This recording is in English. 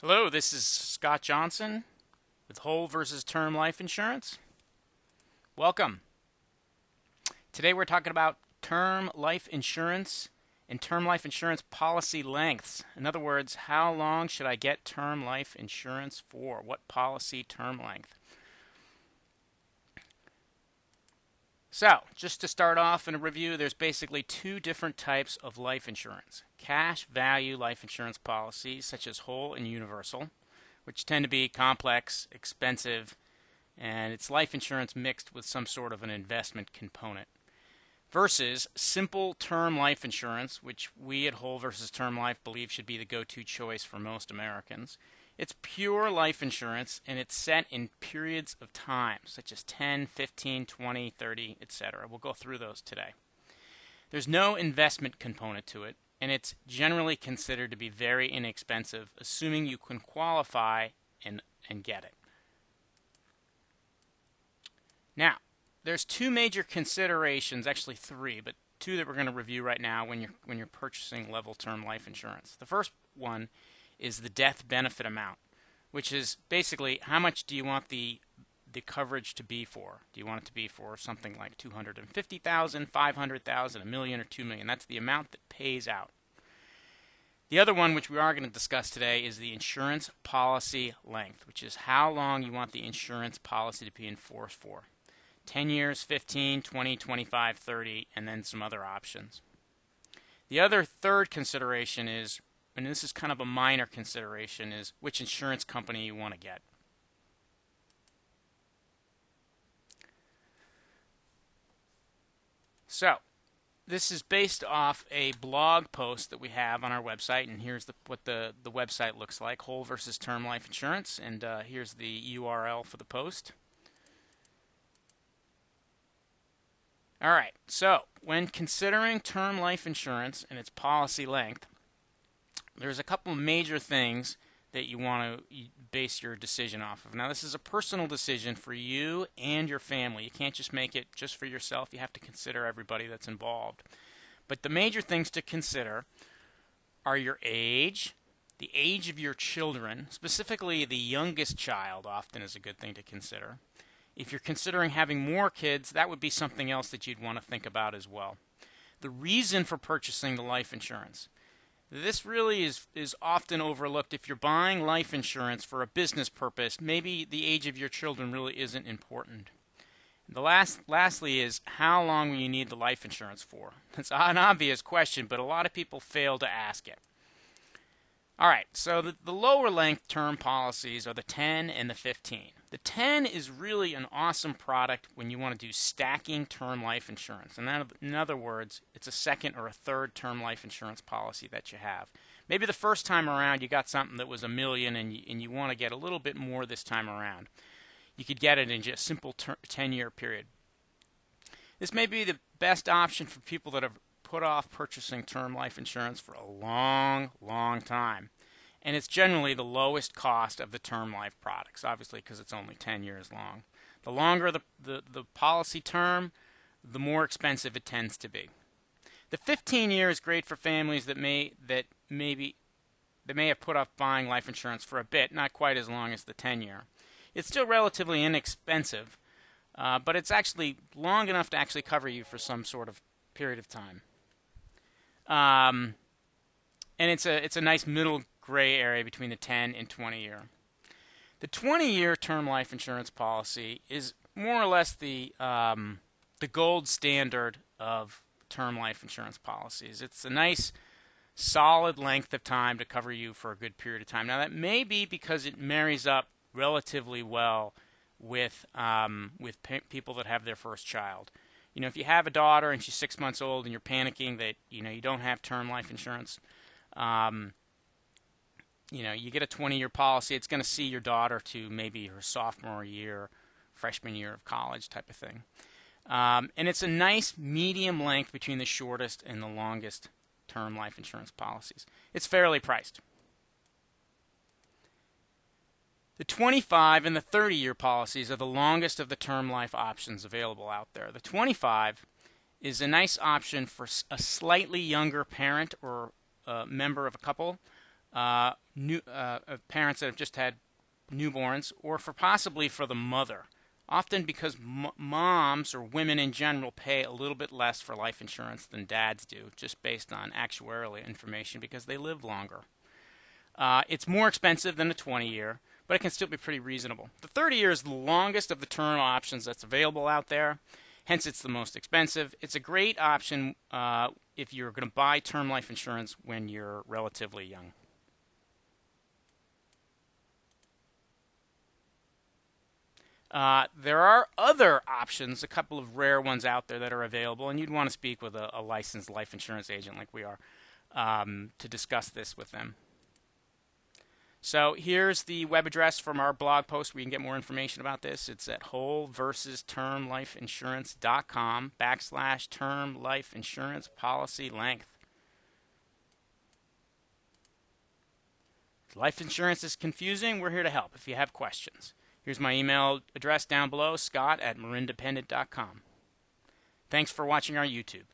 Hello, this is Scott Johnson with Whole versus Term Life Insurance. Welcome. Today we're talking about term life insurance and term life insurance policy lengths. In other words, how long should I get term life insurance for? What policy term length? So, just to start off in a review, there's basically two different types of life insurance. Cash value life insurance policies, such as whole and universal, which tend to be complex, expensive, and it's life insurance mixed with some sort of an investment component. Versus simple term life insurance, which we at Whole versus Term Life believe should be the go-to choice for most Americans. It's pure life insurance, and it's set in periods of time, such as 10, 15, 20, 30, etc. We'll go through those today. There's no investment component to it, and it's generally considered to be very inexpensive, assuming you can qualify and get it. Now, there's two major considerations, actually three, but two that we're going to review right now when you're purchasing level term life insurance. The first one is the death benefit amount, which is basically how much do you want the coverage to be for? Do you want it to be for something like $250,000, $500,000, $1 million, or $2 million? That's the amount that pays out. The other one, which we are going to discuss today, is the insurance policy length, which is how long you want the insurance policy to be in force for. 10 years, 15, 20, 25, 30, and then some other options. The other third consideration is, and this is kind of a minor consideration, is which insurance company you want to get. So, this is based off a blog post that we have on our website, and here's what the website looks like, Whole versus Term Life Insurance, and here's the URL for the post. All right, so when considering term life insurance and its policy length, there's a couple of major things that you want to base your decision off of. Now, this is a personal decision for you and your family. You can't just make it just for yourself. You have to consider everybody that's involved. But the major things to consider are your age, the age of your children, specifically the youngest child often is a good thing to consider. If you're considering having more kids, that would be something else that you'd want to think about as well. The reason for purchasing the life insurance. This really is often overlooked. If you're buying life insurance for a business purpose, maybe the age of your children really isn't important. Lastly is how long will you need the life insurance for? It's an obvious question, but a lot of people fail to ask it. All right, so the lower length term policies are the 10 and the 15. The 10 is really an awesome product when you want to do stacking term life insurance. And in other words, it's a second or a third term life insurance policy that you have. Maybe the first time around you got something that was $1 million and you want to get a little bit more this time around. You could get it in just a simple 10-year period. This may be the best option for people that have put off purchasing term life insurance for a long, long time. And it's generally the lowest cost of the term life products, obviously because it's only 10 years long. The longer the policy term, the more expensive it tends to be. The 15 year is great for families that may have put off buying life insurance for a bit, not quite as long as the 10 year. It's still relatively inexpensive, but it's actually long enough to actually cover you for some sort of period of time. And it's a nice middle gray area between the 10 and 20 year. The 20-year term life insurance policy is more or less the gold standard of term life insurance policies. It's a nice solid length of time to cover you for a good period of time. Now, that may be because it marries up relatively well with people that have their first child. You know, if you have a daughter and she's 6 months old and you're panicking that you don't have term life insurance, you get a 20-year policy. It's going to see your daughter to maybe her sophomore year, freshman year of college type of thing. And it's a nice medium length between the shortest and the longest term life insurance policies. It's fairly priced. The 25 and the 30-year policies are the longest of the term life options available out there. The 25 is a nice option for a slightly younger parent or a member of a couple parents that have just had newborns, or possibly for the mother. Often because moms or women in general pay a little bit less for life insurance than dads do, just based on actuarial information because they live longer. It's more expensive than a 20-year, but it can still be pretty reasonable. The 30-year is the longest of the term options that's available out there, hence it's the most expensive. It's a great option if you're going to buy term life insurance when you're relatively young. There are other options, a couple of rare ones out there that are available, and you'd want to speak with a licensed life insurance agent like we are to discuss this with them. So here's the web address from our blog post where you can get more information about this. It's at wholeversustermlifeinsurance.com/term life insurance policy length. If life insurance is confusing, we're here to help if you have questions. Here's my email address down below, scott@marindependent.com. Thanks for watching our YouTube.